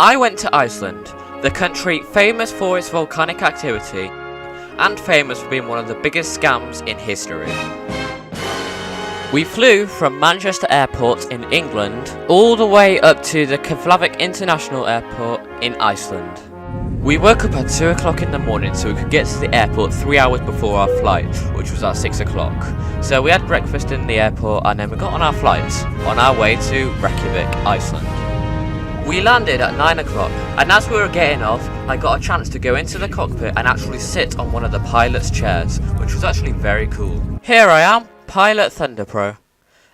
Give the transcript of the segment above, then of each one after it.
I went to Iceland, the country famous for its volcanic activity and famous for being one of the biggest scams in history. We flew from Manchester Airport in England all the way up to the Keflavik International Airport in Iceland. We woke up at 2 o'clock in the morning so we could get to the airport 3 hours before our flight, which was at 6 o'clock. So we had breakfast in the airport and then we got on our flight on our way to Reykjavik, Iceland. We landed at 9 o'clock, and as we were getting off, I got a chance to go into the cockpit and actually sit on one of the pilot's chairs, which was actually very cool. Here I am, pilot ThunderPRO.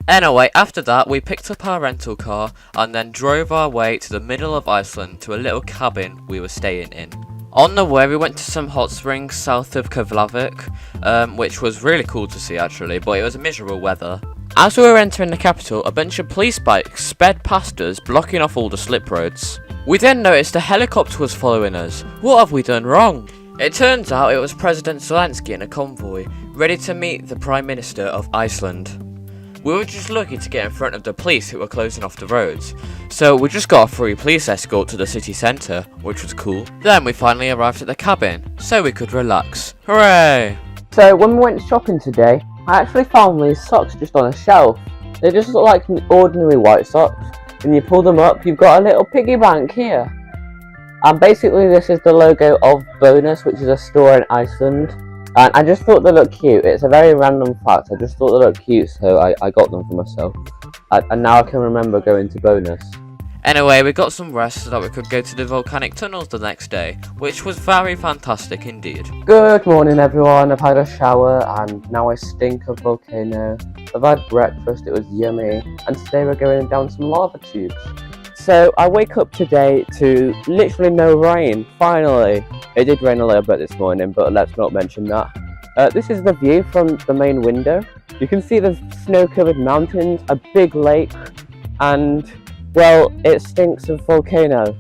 Anyway, after that, we picked up our rental car and then drove our way to the middle of Iceland to a little cabin we were staying in. On the way, we went to some hot springs south of Keflavik, which was really cool to see actually, but it was miserable weather. As we were entering the capital, a bunch of police bikes sped past us, blocking off all the slip roads. We then noticed a helicopter was following us. What have we done wrong? It turns out it was President Zelensky in a convoy, ready to meet the Prime Minister of Iceland. We were just lucky to get in front of the police who were closing off the roads, so we just got a free police escort to the city centre, which was cool. Then we finally arrived at the cabin, so we could relax. Hooray! So when we went shopping today, I actually found these socks just on a shelf. They just look like ordinary white socks. When you pull them up, you've got a little piggy bank here. And basically this is the logo of Bonus, which is a store in Iceland. And I just thought they looked cute. It's a very random fact. I just thought they looked cute, so I got them for myself. And now I can remember going to Bonus. Anyway, we got some rest so that we could go to the volcanic tunnels the next day, which was very fantastic indeed. Good morning everyone, I've had a shower and now I stink of volcano. I've had breakfast, it was yummy, and today we're going down some lava tubes. So I wake up today to literally no rain, finally. It did rain a little bit this morning, but let's not mention that. This is the view from the main window. You can see the snow-covered mountains, a big lake, and well, it stinks of volcano.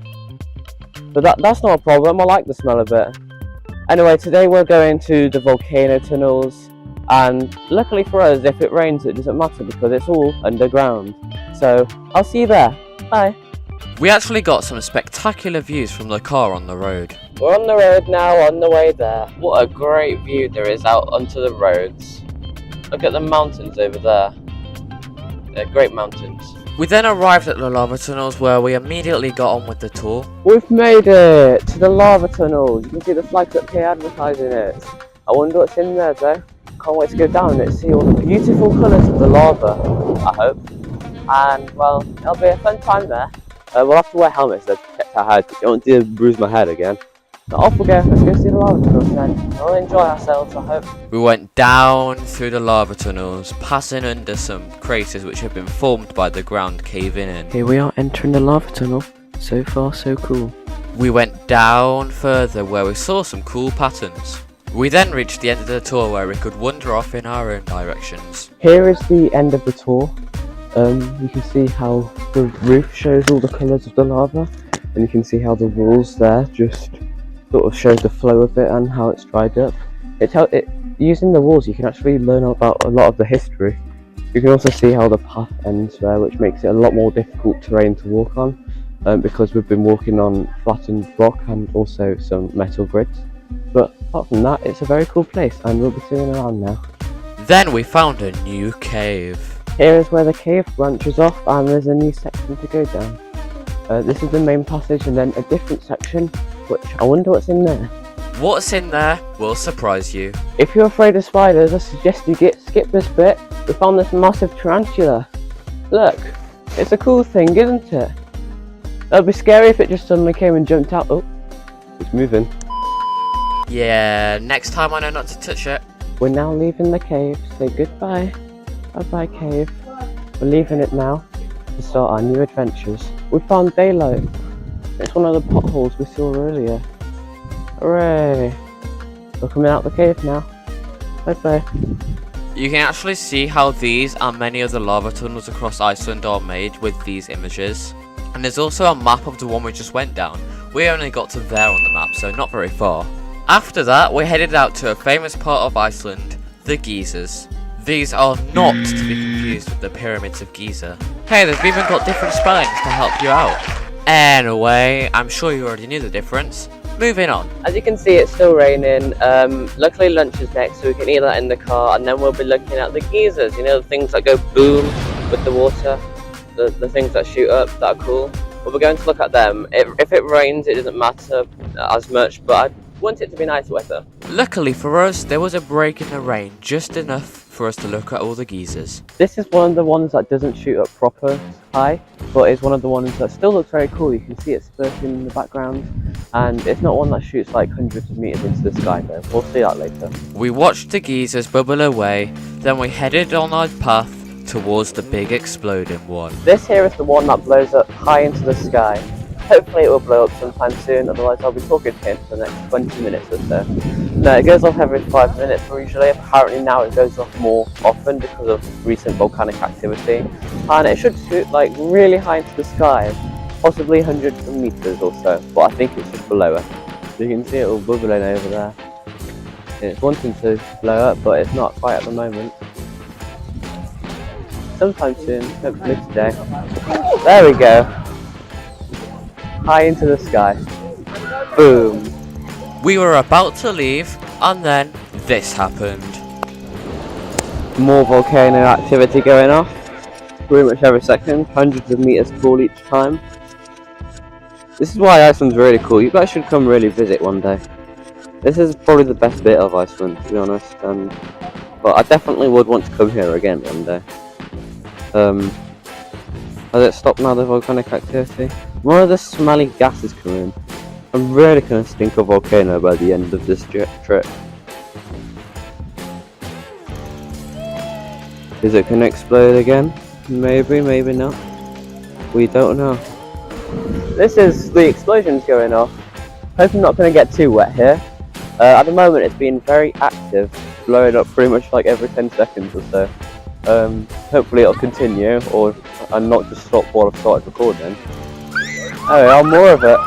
But that's not a problem, I like the smell of it. Anyway, today we're going to the volcano tunnels, and luckily for us, if it rains it doesn't matter because it's all underground. So, I'll see you there. Bye. We actually got some spectacular views from the car on the road. We're on the road now, on the way there. What a great view there is out onto the roads. Look at the mountains over there. They're great mountains. We then arrived at the lava tunnels where we immediately got on with the tour. We've made it to the lava tunnels. You can see the flags up here advertising it. I wonder what's in there though. Can't wait to go down and see all the beautiful colours of the lava, I hope. And well, it'll be a fun time there. We'll have to wear helmets to protect our heads. I don't want to bruise my head again. But off we go, let's go see the lava tunnels then. We'll enjoy ourselves, I hope. We went down through the lava tunnels, passing under some craters which have been formed by the ground caving in. Here we are entering the lava tunnel. So far, so cool. We went down further where we saw some cool patterns. We then reached the end of the tour where we could wander off in our own directions. Here is the end of the tour. You can see how the roof shows all the colours of the lava, and you can see how the walls there just sort of shows the flow of it and how it's dried up. Using the walls you can actually learn about a lot of the history. You can also see how the path ends there, which makes it a lot more difficult terrain to walk on, because we've been walking on flattened rock and also some metal grids. But apart from that, it's a very cool place and we'll be sitting around now. Then we found a new cave. Here is where the cave branches off and there's a new section to go down. This is the main passage and then a different section, which I wonder what's in there. What's in there will surprise you. If you're afraid of spiders, I suggest you skip this bit. We found this massive tarantula. Look, it's a cool thing, isn't it? It would be scary if it just suddenly came and jumped out. Oh, it's moving. Yeah, next time I know not to touch it. We're now leaving the cave. Say goodbye. Bye-bye, cave. We're leaving it now to start our new adventures. We found daylight. It's one of the potholes we saw earlier. Hooray! We're coming out the cave now. Bye-bye. You can actually see how these and many other lava tunnels across Iceland are made with these images. And there's also a map of the one we just went down. We only got to there on the map, so not very far. After that, we headed out to a famous part of Iceland, the geysers. These are not to be confused with the pyramids of Giza. Hey, they've even got different spellings to help you out. Anyway, I'm sure you already knew the difference. Moving on. As you can see, it's still raining. Luckily lunch is next, so we can eat that in the car, and then we'll be looking at the geysers, you know, the things that go boom with the water, the things that shoot up, that are cool. But we're going to look at them. If it rains, it doesn't matter as much, but I want it to be nice weather. Luckily for us, there was a break in the rain, just enough for us to look at all the geysers. This is one of the ones that doesn't shoot up proper high, but it's one of the ones that still looks very cool. You can see it spurting in the background, and it's not one that shoots like hundreds of meters into the sky though. We'll see that later. We watched the geysers bubble away, then we headed on our path towards the big exploding one. This here is the one that blows up high into the sky. Hopefully it will blow up sometime soon, otherwise I'll be talking to him for the next 20 minutes or so. No, it goes off every 5 minutes usually. Apparently now it goes off more often because of recent volcanic activity. And it should shoot like really high into the sky, possibly hundreds of meters or so, but I think it's just below us. So you can see it all bubbling over there. And it's wanting to blow up, but it's not quite at the moment. Sometime soon, hopefully today. There we go. High into the sky. Boom. We were about to leave, and then this happened. More volcano activity going off. Pretty much every second. Hundreds of meters tall each time. This is why Iceland's really cool. You guys should come really visit one day. This is probably the best bit of Iceland, to be honest. But I definitely would want to come here again one day. Has it stopped now, the volcanic activity? One of the smelly gases coming in. I'm really gonna stink of volcano by the end of this trip. Is it gonna explode again? Maybe, maybe not. We don't know. This is the explosions going off. Hope I'm not gonna get too wet here. At the moment it's been very active, blowing up pretty much like every 10 seconds or so. Hopefully it'll continue, and not just stop while I've started recording. Oh yeah, more of it.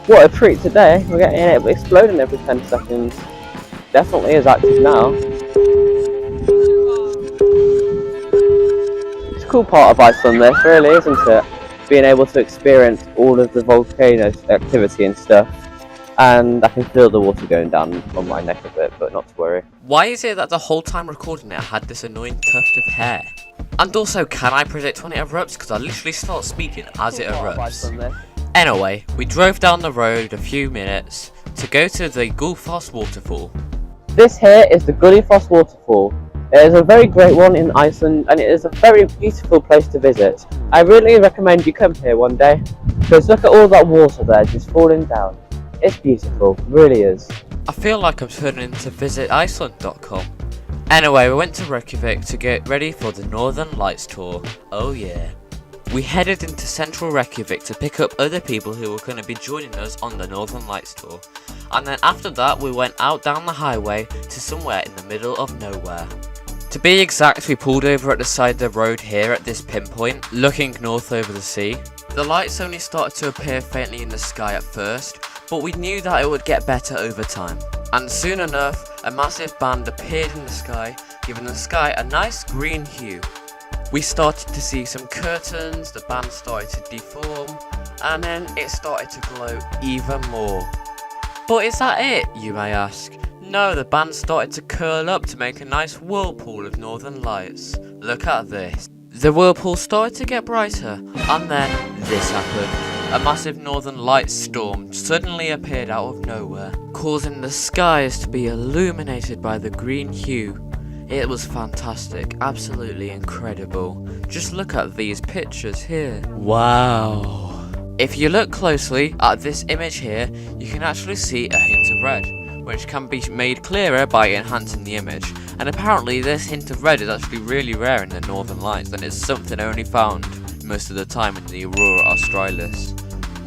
What a treat today. We're getting it exploding every 10 seconds. Definitely is active now. It's a cool part of Iceland this, really, isn't it? Being able to experience all of the volcano activity and stuff. And I can feel the water going down on my neck a bit, but not to worry. Why is it that the whole time recording it I had this annoying tuft of hair? And also, can I predict when it erupts? Because I literally start speaking as it erupts. Anyway, we drove down the road a few minutes to go to the Gullfoss waterfall. This here is the Gullfoss waterfall. It is a very great one in Iceland, and it is a very beautiful place to visit. I really recommend you come here one day, because look at all that water there just falling down. It's beautiful, really is. I feel like I'm turning into visiticeland.com. Anyway, we went to Reykjavik to get ready for the Northern Lights tour. Oh yeah. We headed into central Reykjavik to pick up other people who were going to be joining us on the Northern Lights tour. And then after that we went out down the highway to somewhere in the middle of nowhere. To be exact, we pulled over at the side of the road here at this pinpoint, looking north over the sea. The lights only started to appear faintly in the sky at first, but we knew that it would get better over time. And soon enough, a massive band appeared in the sky, giving the sky a nice green hue. We started to see some curtains, the band started to deform, and then it started to glow even more. But is that it, you may ask? No, the band started to curl up to make a nice whirlpool of northern lights. Look at this. The whirlpool started to get brighter, and then this happened. A massive northern lights storm suddenly appeared out of nowhere, causing the skies to be illuminated by the green hue. It was fantastic, absolutely incredible. Just look at these pictures here. Wow. If you look closely at this image here, you can actually see a hint of red, which can be made clearer by enhancing the image. And apparently this hint of red is actually really rare in the Northern Lights, and it's something only found most of the time in the Aurora Australis.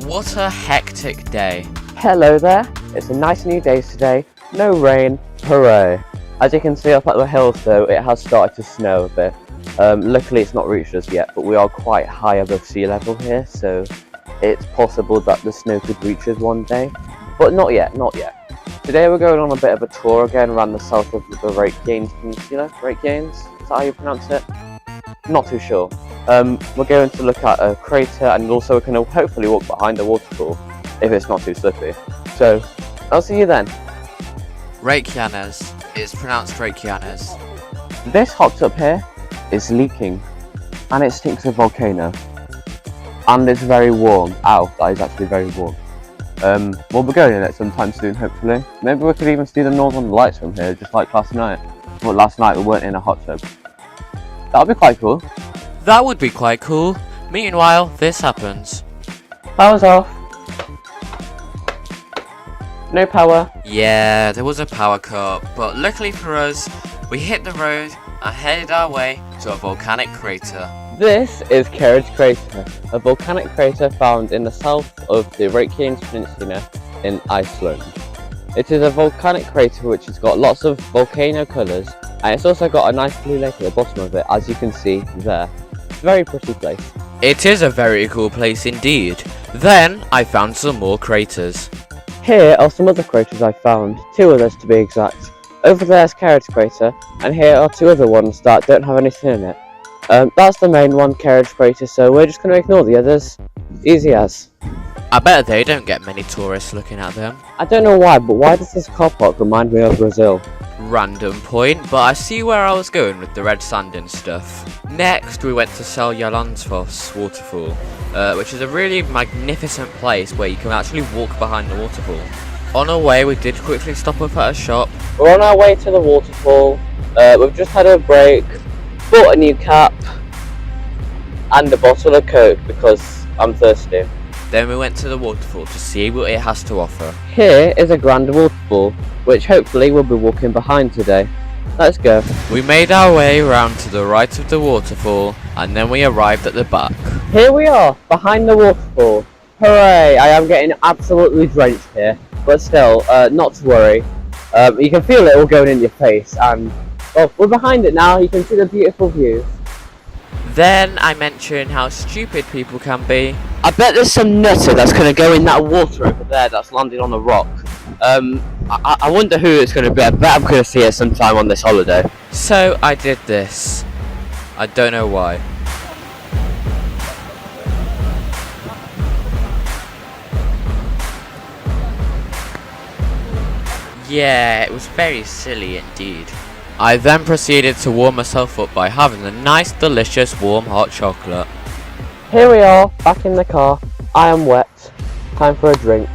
What a hectic day. Hello there, it's a nice new day today, no rain, hooray. As you can see up at the hills though, it has started to snow a bit. Luckily it's not reached us yet, but we are quite high above sea level here, so it's possible that the snow could reach us one day. But not yet, not yet. Today we're going on a bit of a tour again around the south of the Reykjanes Peninsula. Reykjanes? Is that how you pronounce it? Not too sure. We're going to look at a crater, and also we can hopefully walk behind the waterfall if it's not too slippy. So, I'll see you then. Reykjanes. It's pronounced Reykjanes. This hot tub here is leaking, and it stinks of volcano. And it's very warm. Ow, that is actually very warm. We'll be going in it sometime soon, hopefully. Maybe we could even see the northern lights from here, just like last night. But last night we weren't in a hot tub. That would be quite cool. That would be quite cool. Meanwhile, this happens. Power's off. No power. Yeah, there was a power cut, but luckily for us, we hit the road and headed our way to a volcanic crater. This is Kerridge Crater, a volcanic crater found in the south of the Reykjanes Peninsula in Iceland. It is a volcanic crater which has got lots of volcano colours, and it's also got a nice blue lake at the bottom of it, as you can see there. Very pretty place. It is a very cool place indeed. Then I found some more craters. Here are some other craters I found, 2 others to be exact. Over there's Kerridge Crater, and here are 2 other ones that don't have anything in it. That's the main one, Kerridge Crater, so we're just going to ignore the others. Easy as. I bet they don't get many tourists looking at them. I don't know why, but why does this car park remind me of Brazil? Random point, but I see where I was going with the red sand and stuff. Next, we went to Seljalandsfoss waterfall, which is a really magnificent place where you can actually walk behind the waterfall. On our way, we did quickly stop up at a shop. We're on our way to the waterfall. We've just had a break, bought a new cap, and a bottle of Coke because I'm thirsty. Then we went to the waterfall to see what it has to offer. Here is a grand waterfall, which hopefully we'll be walking behind today. Let's go. We made our way around to the right of the waterfall, and then we arrived at the back. Here we are, behind the waterfall. Hooray! I am getting absolutely drenched here, but still, not to worry. You can feel it all going in your face, and well, we're behind it now. You can see the beautiful views. Then I mentioned how stupid people can be. I bet there's some nutter that's going to go in that water over there that's landed on a rock. I wonder who it's going to be. I bet I'm going to see it sometime on this holiday. So I did this. I don't know why. Yeah, it was very silly indeed. I then proceeded to warm myself up by having a nice, delicious, warm hot chocolate. Here we are, back in the car. I am wet. Time for a drink.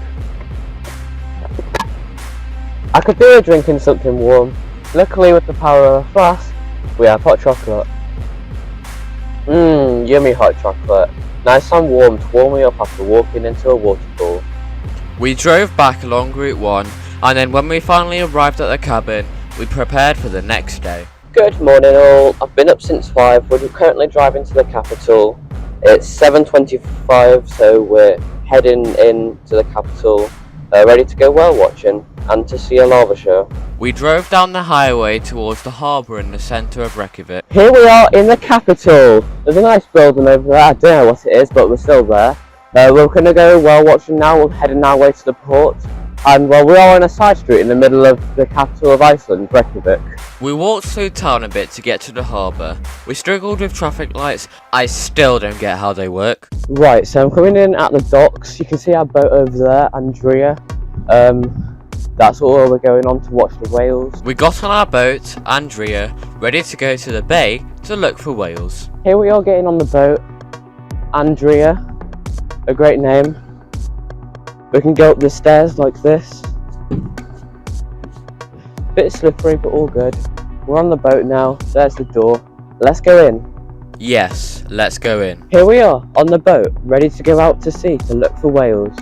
I could do with drinking something warm. Luckily, with the power of a flask, we have hot chocolate. Yummy hot chocolate. Nice and warm to warm me up after walking into a waterfall. We drove back along Route 1, and then when we finally arrived at the cabin, we prepared for the next day. Good morning all. I've been up since 5. We're currently driving to the capital. It's 7:25, so we're heading in to the capital, ready to go whale watching and to see a lava show. We drove down the highway towards the harbour in the centre of Reykjavik. Here we are in the capital. There's a nice building over there. I don't know what it is, but we're still there. We're going to go whale watching now. We're heading our way to the port. And well, we are on a side street in the middle of the capital of Iceland, Reykjavik. We walked through town a bit to get to the harbour. We struggled with traffic lights. I still don't get how they work. Right, so I'm coming in at the docks. You can see our boat over there, Andrea. That's all we're going on to watch the whales. We got on our boat, Andrea, ready to go to the bay to look for whales. Here we are getting on the boat, Andrea, a great name. We can go up the stairs like this. Bit slippery, but all good. We're on the boat now. There's the door. Let's go in. Yes, let's go in. Here we are on the boat, ready to go out to sea to look for whales.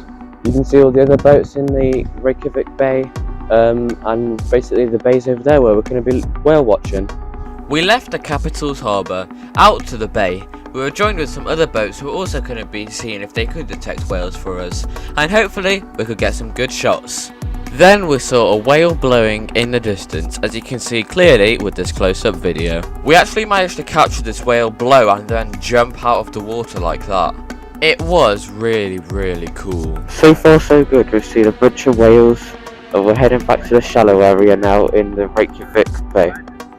You can see all the other boats in the Reykjavik Bay, and basically the bays over there where we're going to be whale watching. We left the capital's harbour, out to the bay. We were joined with some other boats who were also going to be seeing if they could detect whales for us, and hopefully we could get some good shots. Then we saw a whale blowing in the distance, as you can see clearly with this close-up video. We actually managed to capture this whale blow and then jump out of the water like that. It was really, really cool. So far so good. We've seen a bunch of whales, and we're heading back to the shallow area now in the Reykjavik Bay.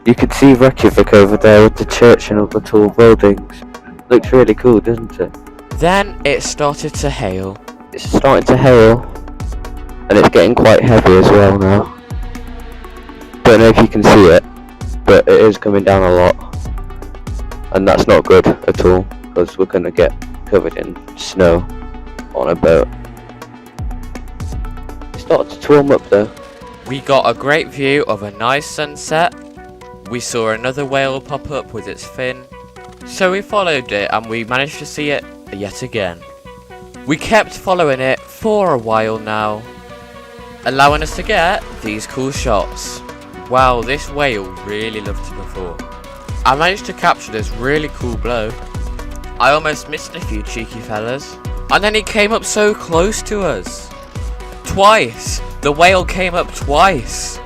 You can see Reykjavik over there with the church and all the tall buildings. Looks really cool, doesn't it? Then it started to hail. It's starting to hail, and it's getting quite heavy as well now. Don't know if you can see it, but it is coming down a lot, and that's not good at all, because we're going to get covered in snow on a boat. It started to warm up though. We got a great view of a nice sunset. We saw another whale pop up with its fin. So we followed it and we managed to see it yet again. We kept following it for a while now, allowing us to get these cool shots. Wow, this whale really loved to perform. I managed to capture this really cool blow. I almost missed a few cheeky fellas. And then he came up so close to us. Twice. The whale came up twice.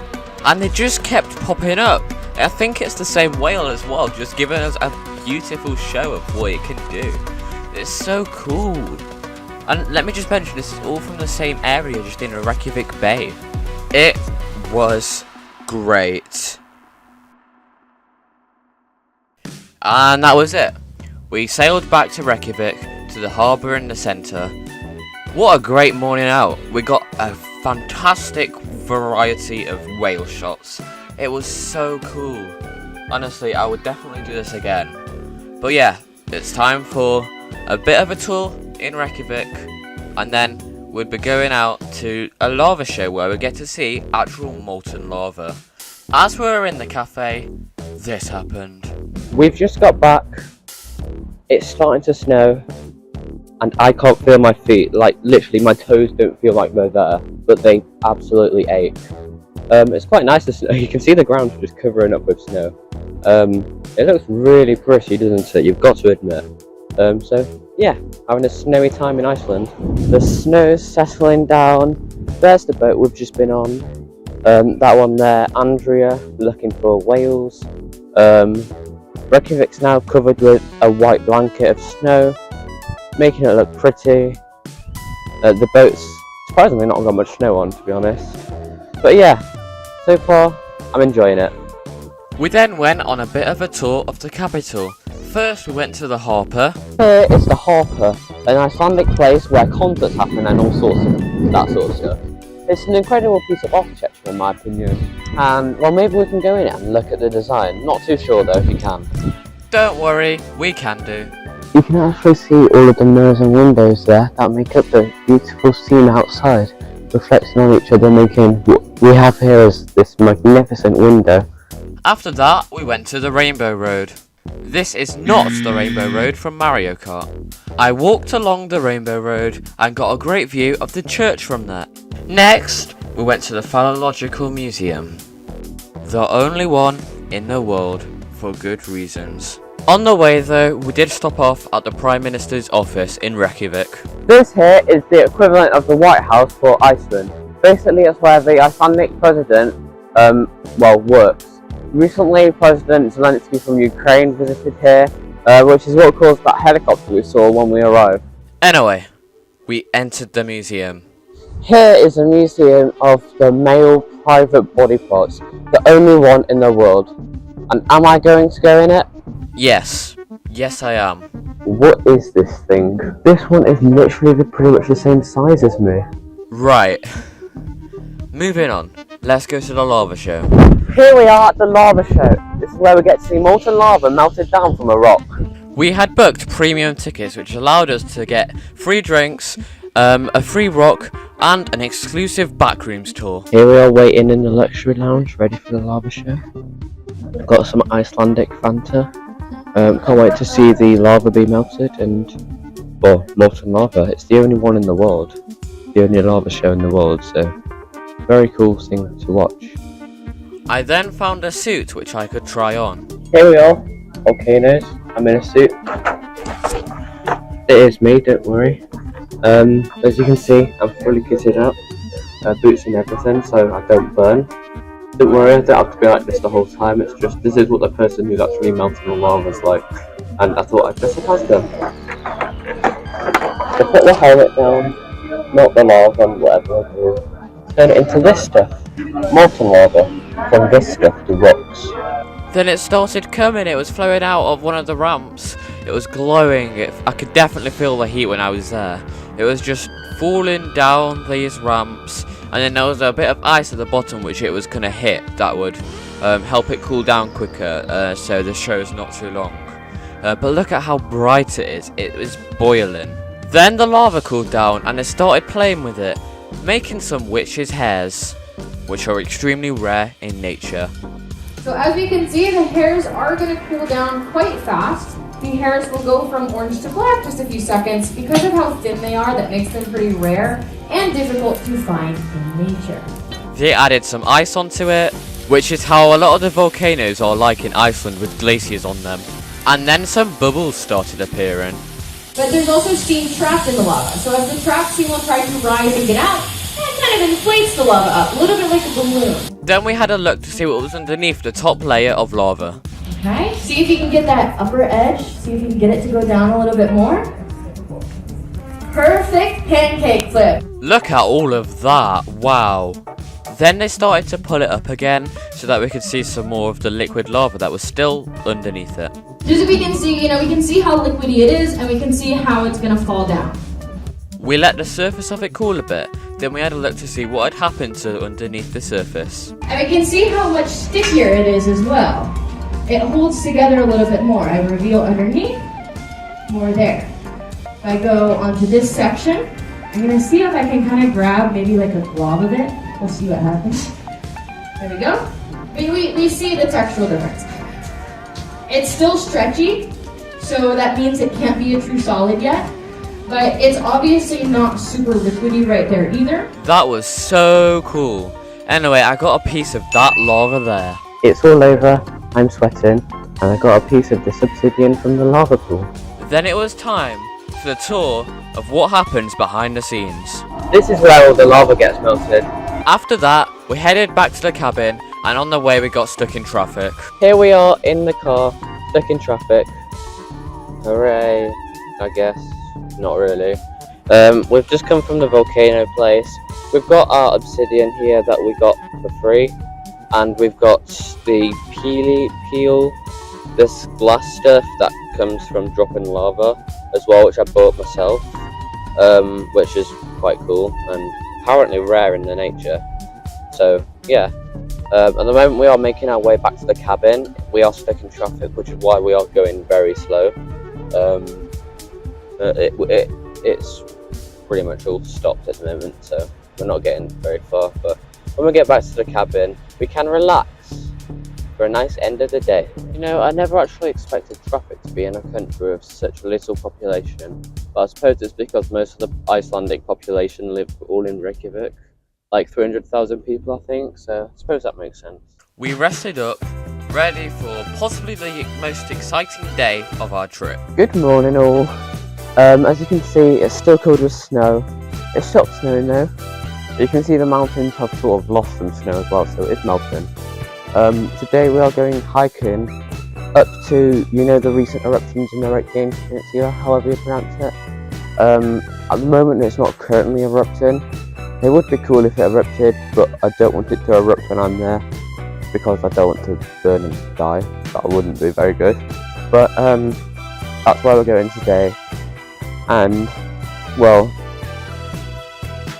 And they just kept popping up. I think it's the same whale as well, just giving us a beautiful show of what it can do. It's so cool. And let me just mention, this is all from the same area, just in Reykjavik Bay. It was great. And that was it. We sailed back to Reykjavik, to the harbour in the centre. What a great morning out. We got a fantastic variety of whale shots. It was so cool. Honestly, I would definitely do this again. But yeah, it's time for a bit of a tour in Reykjavik, and then we'd be going out to a lava show where we get to see actual molten lava. As we were in the cafe, this happened. We've just got back. It's starting to snow, and I can't feel my feet. Like, literally, my toes don't feel like they're there, but they absolutely ache. It's quite nice to snow. You can see the ground just covering up with snow. It looks really pretty, doesn't it? You've got to admit. So yeah, having a snowy time in Iceland. The snow's settling down. There's the boat we've just been on. That one there, Andrea, looking for whales. Reykjavik's now covered with a white blanket of snow, making it look pretty. The boat's surprisingly not got much snow on, to be honest. But yeah, so far, I'm enjoying it. We then went on a bit of a tour of the capital. First, we went to the harbour. Here is the harbour, an Icelandic place where concerts happen and all sorts of that sort of stuff. It's an incredible piece of architecture in my opinion. And, well, maybe we can go in it and look at the design. Not too sure though if you can. Don't worry, we can do. You can actually see all of the mirrors and windows there that make up the beautiful scene outside, reflecting on each other, making what we have here as this magnificent window. After that, we went to the Rainbow Road. This is not the Rainbow Road from Mario Kart. I walked along the Rainbow Road and got a great view of the church from there. Next, we went to the Phallological Museum. The only one in the world, for good reasons. On the way though, we did stop off at the Prime Minister's office in Reykjavik. This here is the equivalent of the White House for Iceland. Basically it's where the Icelandic president, works. Recently, President Zelensky from Ukraine visited here, which is what caused that helicopter we saw when we arrived. Anyway, we entered the museum. Here is a museum of the male private body parts, the only one in the world. And am I going to go in it? Yes. Yes, I am. What is this thing? This one is literally pretty much the same size as me. Right. Moving on. Let's go to the lava show. Here we are at the lava show. This is where we get to see molten lava melted down from a rock. We had booked premium tickets, which allowed us to get free drinks, a free rock, and an exclusive backrooms tour. Here we are waiting in the luxury lounge, ready for the lava show. Got some Icelandic Fanta. Can't wait to see the lava be melted molten lava. It's the only one in the world. The only lava show in the world, so very cool thing to watch. I then found a suit which I could try on. Here we are, volcanoes. I'm in a suit. It is me, don't worry. As you can see, I'm fully kitted up, boots and everything, so I don't burn. Don't worry, I don't have to be like this the whole time. It's just this is what the person who's actually melting the lava is like, and I thought I'd dress up as them. So put the helmet down, melt the lava and whatever I do. Turn it into this stuff, molten lava, from this stuff to rocks. Then it started coming, it was flowing out of one of the ramps. It was glowing. I could definitely feel the heat when I was there. It was just falling down these ramps, and then there was a bit of ice at the bottom which it was going to hit that would help it cool down quicker, so the show's not too long. But look at how bright it is. It was boiling. Then the lava cooled down and it started playing with it, making some witches' hairs, which are extremely rare in nature. So as we can see, the hairs are going to cool down quite fast. The hairs will go from orange to black just a few seconds. Because of how thin they are, that makes them pretty rare and difficult to find in nature. They added some ice onto it, which is how a lot of the volcanoes are like in Iceland with glaciers on them. And then some bubbles started appearing. But there's also steam trapped in the lava. So as the trapped steam will try to rise and get out, it kind of inflates the lava up, a little bit like a balloon. Then we had a look to see what was underneath the top layer of lava. Okay, see if you can get that upper edge. See if you can get it to go down a little bit more. Perfect pancake flip. Look at all of that, wow. Then they started to pull it up again so that we could see some more of the liquid lava that was still underneath it. Just so we can see, we can see how liquidy it is and we can see how it's gonna fall down. We let the surface of it cool a bit, then we had a look to see what had happened to underneath the surface. And we can see how much stickier it is as well. It holds together a little bit more. I reveal underneath, more there. If I go onto this section, I'm gonna see if I can kind of grab maybe like a glob of it. We'll see what happens. There we go. We see the textural difference. It's still stretchy, so that means it can't be a true solid yet. But it's obviously not super liquidy right there either. That was so cool. Anyway, I got a piece of that lava there. It's all over, I'm sweating, and I got a piece of this obsidian from the lava pool. Then it was time for the tour of what happens behind the scenes. This is where all the lava gets melted. After that, we headed back to the cabin, and on the way we got stuck in traffic. Here we are in the car, stuck in traffic. Hooray, I guess. Not really. We've just come from the volcano place. We've got our obsidian here that we got for free. And we've got the peel, this glass stuff that comes from dropping lava as well, which I bought myself, which is quite cool and apparently rare in the nature. So yeah, at the moment we are making our way back to the cabin. We are stuck in traffic, which is why we are going very slow. It's pretty much all stopped at the moment, so we're not getting very far, but when we get back to the cabin we can relax for a nice end of the day. You know, I never actually expected traffic to be in a country of such little population, but I suppose it's because most of the Icelandic population live all in Reykjavik, like 300,000 people I think, so I suppose that makes sense. We rested up, ready for possibly the most exciting day of our trip. Good morning all. As you can see, it's still covered with snow. It's stopped snowing now. You can see the mountains have sort of lost some snow as well, so it's melting. Today we are going hiking up to, the recent eruptions in the Reykjavik Peninsula, however you pronounce it. At the moment it's not currently erupting. It would be cool if it erupted, but I don't want it to erupt when I'm there, because I don't want to burn and die. That wouldn't be very good. But that's where we're going today. And, well,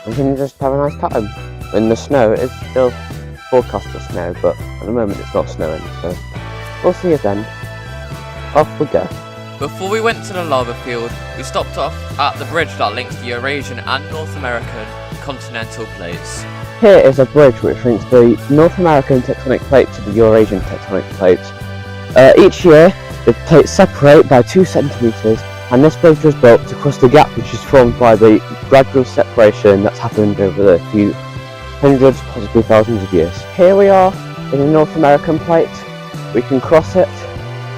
we can just have a nice time. In the snow, it is still forecast to snow, but at the moment it's not snowing, so we'll see you then. Off we go. Before we went to the lava field, we stopped off at the bridge that links the Eurasian and North American continental plates. Here is a bridge which links the North American tectonic plate to the Eurasian tectonic plate. Each year, the plates separate by 2 centimeters, and this bridge was built to cross the gap which is formed by the gradual separation that's happened over the few hundreds, possibly thousands of years. Here we are in the North American plate. We can cross it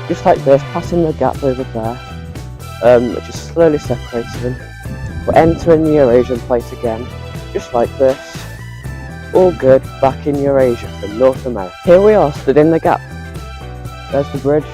just like this, passing the gap over there, which is slowly separating. We're entering the Eurasian plate again, just like this. All good, back in Eurasia from North America. Here we are, stood in the gap. There's the bridge,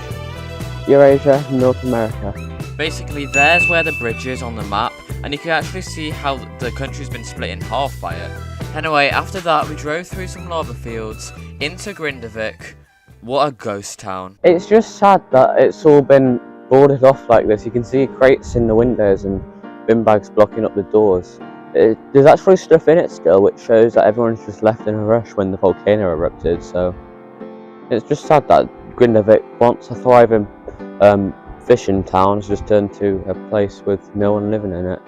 Eurasia, North America. Basically, there's where the bridge is on the map, and you can actually see how the country's been split in half by it. Anyway, after that, we drove through some lava fields into Grindavik. What a ghost town. It's just sad that it's all been boarded off like this. You can see crates in the windows and bin bags blocking up the doors. There's actually stuff in it still, which shows that everyone's just left in a rush when the volcano erupted. So it's just sad that Grindavik, once a thriving fishing town, has just turned to a place with no one living in it,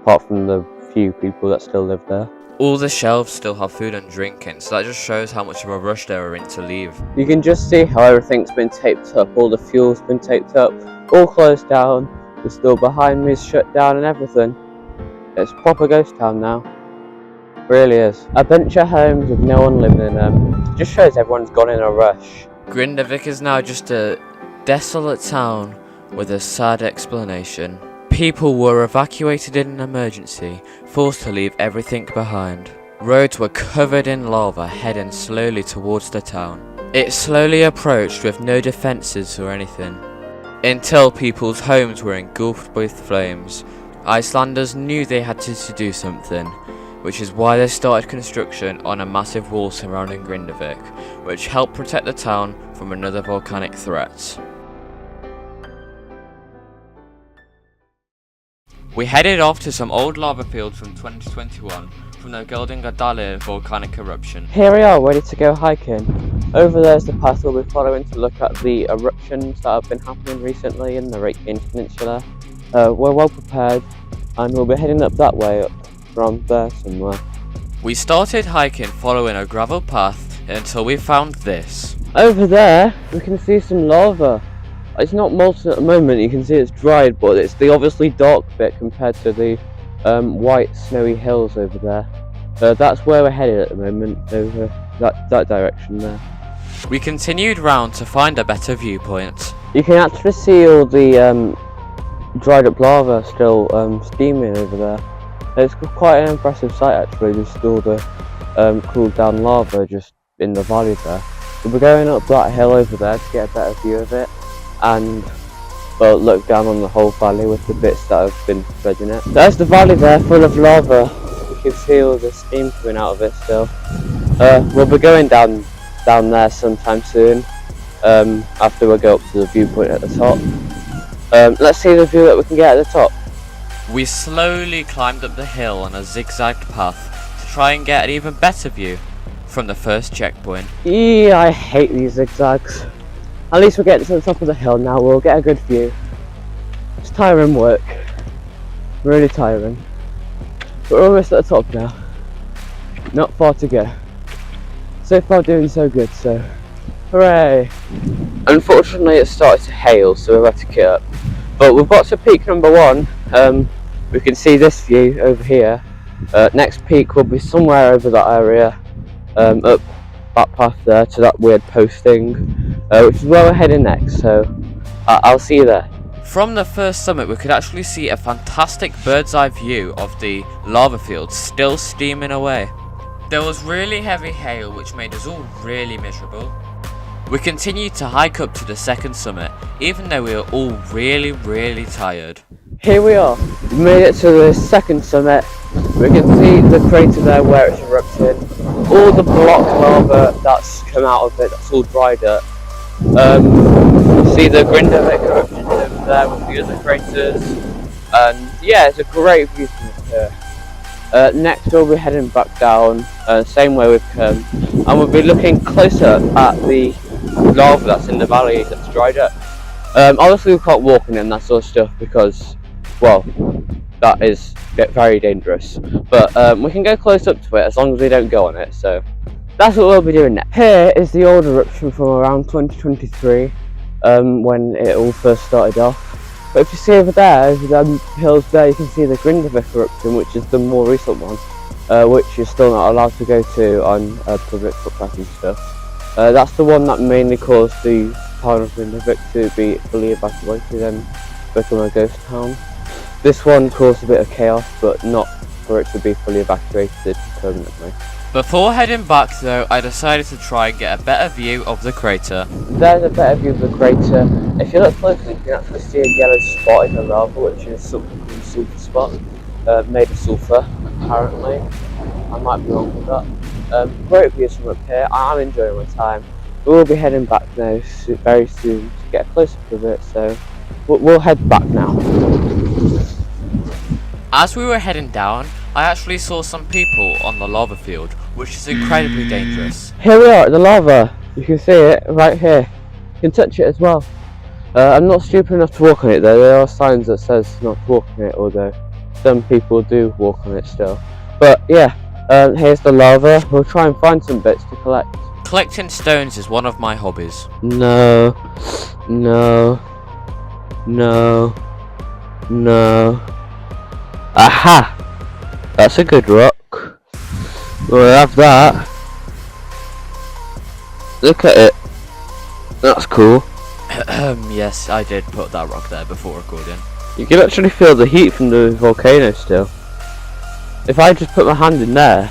apart from the few people that still live there. All the shelves still have food and drink in, so that just shows how much of a rush they were in to leave. You can just see how everything's been taped up, all the fuel's been taped up, all closed down, the store behind me is shut down and everything. It's a proper ghost town now. It really is. A bunch of homes with no one living in them. Just shows everyone's gone in a rush. Grindavik is now just a desolate town with a sad explanation. People were evacuated in an emergency, forced to leave everything behind. Roads were covered in lava heading slowly towards the town. It slowly approached with no defences or anything, until people's homes were engulfed with flames. Icelanders knew they had to do something, which is why they started construction on a massive wall surrounding Grindavik, which helped protect the town from another volcanic threat. We headed off to some old lava fields from 2021 from the Geldingadalur volcanic eruption. Here we are, ready to go hiking. Over there's the path we'll be following to look at the eruptions that have been happening recently in the Reykjavik Peninsula. We're well prepared and we'll be heading up that way, up from there somewhere. We started hiking following a gravel path until we found this. Over there we can see some lava. It's not molten at the moment, you can see it's dried, but it's the obviously dark bit compared to the white snowy hills over there. That's where we're headed at the moment, over that direction there. We continued round to find a better viewpoint. You can actually see all the dried up lava still steaming over there. It's quite an impressive sight actually, just all the cooled down lava just in the valley there. So we're going up that hill over there to get a better view of it, and well, look down on the whole valley with the bits that have been fed in it. There's the valley there full of lava. You can see all the steam coming out of it still. We'll be going down there sometime soon, after we go up to the viewpoint at the top. Let's see the view that we can get at the top. We slowly climbed up the hill on a zigzagged path to try and get an even better view from the first checkpoint. Yeah, I hate these zigzags. At least we're getting to the top of the hill now, we'll get a good view. It's tiring work. Really tiring. But we're almost at the top now. Not far to go. So far doing so good, so hooray! Unfortunately it started to hail, so we've had to kit up. But we've got to peak number 1. We can see this view over here. Next peak will be somewhere over that area, up that path there to that weird posting, which is where we're heading next, so I'll see you there. From the first summit we could actually see a fantastic bird's eye view of the lava fields still steaming away. There was really heavy hail which made us all really miserable. We continued to hike up to the second summit, even though we were all really tired. Here we are, we made it to the second summit. We can see the crater there where it's erupted. All the block lava that's come out of it, that's all dried up. See the Grindavik eruptions over there with the other craters. And yeah, it's a great view from up here. Next we'll be heading back down, same way we've come. And we'll be looking closer at the lava that's in the valley that's dried up. Obviously we can't walk in them, that sort of stuff, because, well, that is very dangerous. But we can go close up to it as long as we don't go on it, so that's what we'll be doing next. Here is the old eruption from around 2023, when it all first started off. But if you see over there, over the hills there, you can see the Grindavik eruption, which is the more recent one, which you're still not allowed to go to on public footpaths and stuff. That's the one that mainly caused the town of Grindavik to be fully evacuated and become a ghost town. This one caused a bit of chaos, but not for it to be fully evacuated permanently. Before heading back though, I decided to try and get a better view of the crater. There's a better view of the crater. If you look closely, you can actually see a yellow spot in the lava, which is something called a sulfur spot, made of sulfur, apparently. I might be wrong with that. Great views from up here. I'm enjoying my time. We will be heading back now very soon to get a close up of it, so we'll head back now. As we were heading down, I actually saw some people on the lava field, which is incredibly dangerous. Here we are at the lava. You can see it right here. You can touch it as well. I'm not stupid enough to walk on it though. There are signs that says not to walk on it, although some people do walk on it still. But yeah, here's the lava. We'll try and find some bits to collect. Collecting stones is one of my hobbies. No. Aha! That's a good rock. We'll have that. Look at it. That's cool. Yes, I did put that rock there before recording. You can actually feel the heat from the volcano still. If I just put my hand in there,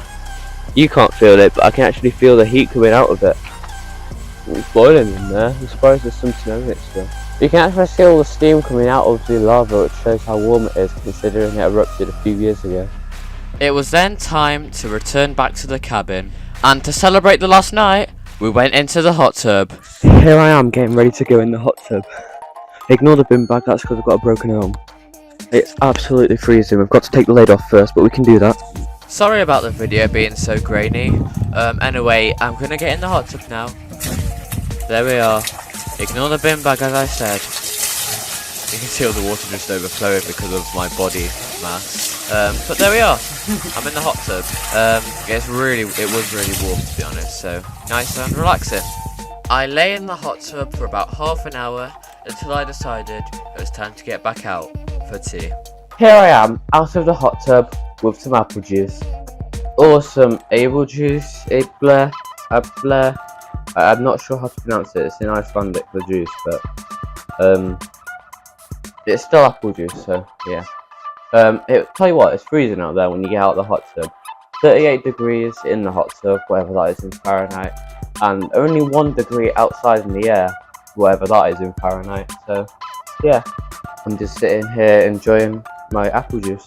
you can't feel it, but I can actually feel the heat coming out of it. It's boiling in there. I'm surprised there's some snow in it still. You can actually see all the steam coming out of the lava, which shows how warm it is considering it erupted a few years ago. It was then time to return back to the cabin, and to celebrate the last night, we went into the hot tub. Here I am getting ready to go in the hot tub. Ignore the bin bag, that's because I've got a broken arm. It's absolutely freezing. We've got to take the lid off first, but we can do that. Sorry about the video being so grainy. Anyway, I'm gonna get in the hot tub now. There we are. Ignore the bin bag, as I said. You can see all the water just overflowing because of my body mass. But there we are. I'm in the hot tub. It was really warm, to be honest, so nice and relaxing. I lay in the hot tub for about half an hour until I decided it was time to get back out for tea. Here I am, out of the hot tub with some apple juice. Or some able juice, able. I'm not sure how to pronounce it. It's in Icelandic, the juice, but it's still apple juice, so yeah. Tell you what, it's freezing out there when you get out of the hot tub. 38 degrees in the hot tub, whatever that is in Fahrenheit, and only 1 degree outside in the air, whatever that is in Fahrenheit. So yeah, I'm just sitting here enjoying my apple juice.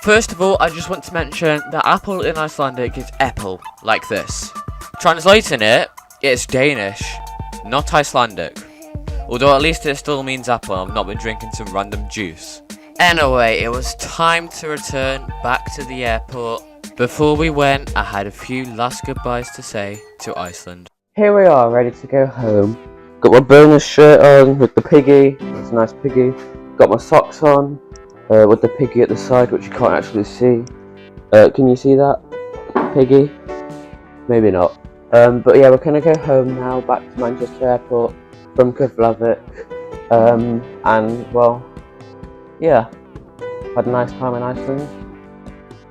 First of all, I just want to mention that apple in Icelandic is apple, like this. Translating it, it's Danish, not Icelandic. Although at least it still means apple. I've not been drinking some random juice. Anyway, it was time to return back to the airport. Before we went, I had a few last goodbyes to say to Iceland. Here we are, ready to go home. Got my bonus shirt on with the piggy. That's a nice piggy. Got my socks on with the piggy at the side, which you can't actually see. Can you see that? Piggy? Maybe not. But yeah, we're gonna go home now, back to Manchester Airport from Keflavik. And well, yeah, had a nice time in Iceland.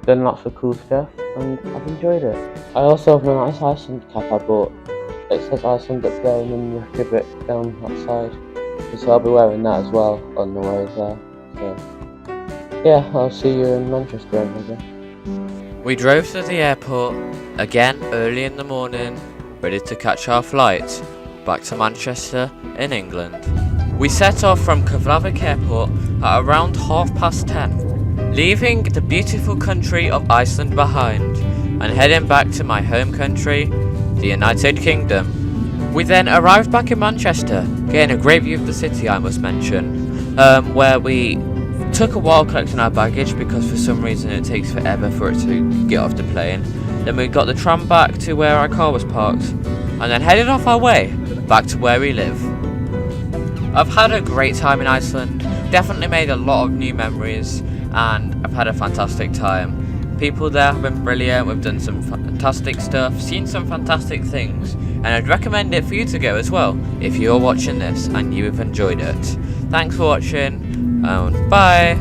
Done lots of cool stuff, and I've enjoyed it. I also have my nice Iceland cap I bought. It says Iceland up there and then Reykjavik down that side. So I'll be wearing that as well on the way there. So yeah, I'll see you in Manchester over there. We drove to the airport again early in the morning, ready to catch our flight back to Manchester in England. We set off from Keflavik Airport at around 10:30, leaving the beautiful country of Iceland behind and heading back to my home country, the United Kingdom. We then arrived back in Manchester, getting a great view of the city, I must mention, where we took a while collecting our baggage because for some reason it takes forever for it to get off the plane. Then we got the tram back to where our car was parked and then headed off our way back to where we live. I've had a great time in Iceland, definitely made a lot of new memories, and I've had a fantastic time. People there have been brilliant, we've done some fantastic stuff, seen some fantastic things, and I'd recommend it for you to go as well, if you're watching this and you've enjoyed it. Thanks for watching, and bye!